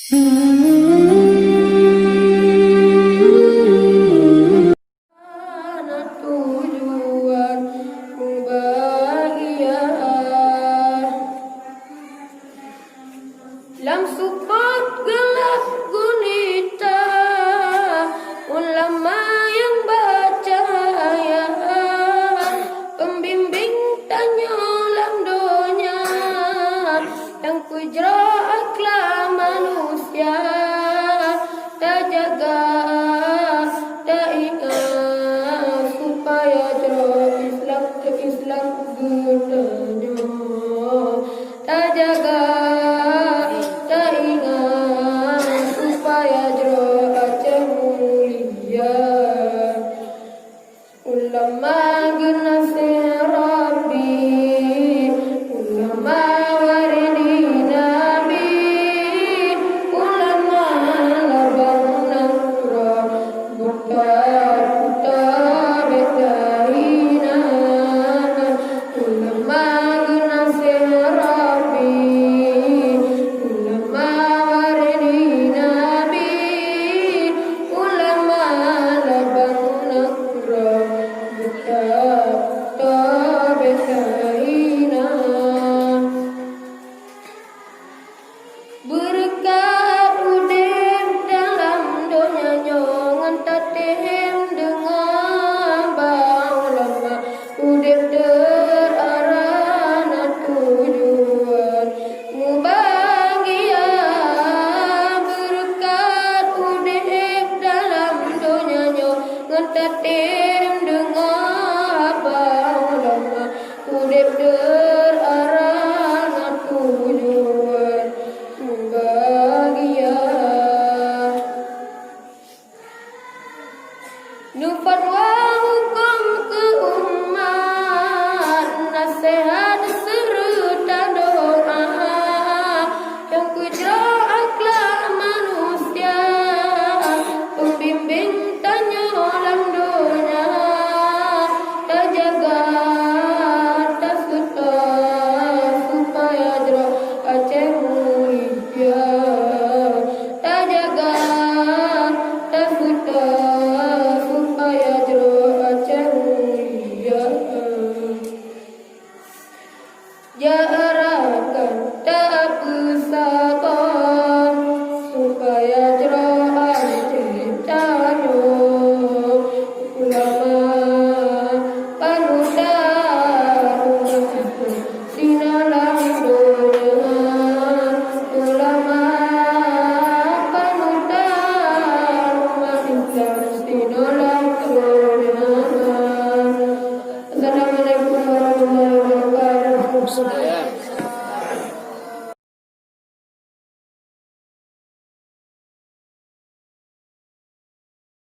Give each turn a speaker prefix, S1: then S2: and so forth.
S1: tujuanku bahagia. Lam support gelap gulita, ulama yang bercahaya, pembimbing tanya lam dunia, yang kujra akhlak manusia, tak jaga, tak ingat, supaya jauh Islam gunanya, tak jaga, tak ingat, supaya jauh Aceh mulia. Ulama generasi Rabbi, ulama waridi Nabi, ulama labang nangra, buta betahina. Ulama generasi Rabbi, ulama waridi Nabi, ulama labang nangra, buta betahina. Berkat udip dalam dunia nyongan tatim dengan bau lama, udip terarana tujuan mubahagia. Berkat udip dalam dunia nyongan tatim dengan bau lama, udip terarana tujuan bahagia. Nufatwa hukum keumat, nasihat serta doa, yang kujra akhlak manusia, pembimbing tanya lam dunia, tak jaga, tak suta, supaya jera Aceh mulia. Tak jaga, tak suta, supaya jera Aceh mulia. Jarakan tak pusaka, supaya jera Aceh tanyo. Ulama panutan sinalang dunia, ulama panutan umat Islam sinalang dunia. Assalamualaikum warahmatullahi wabarakatuh.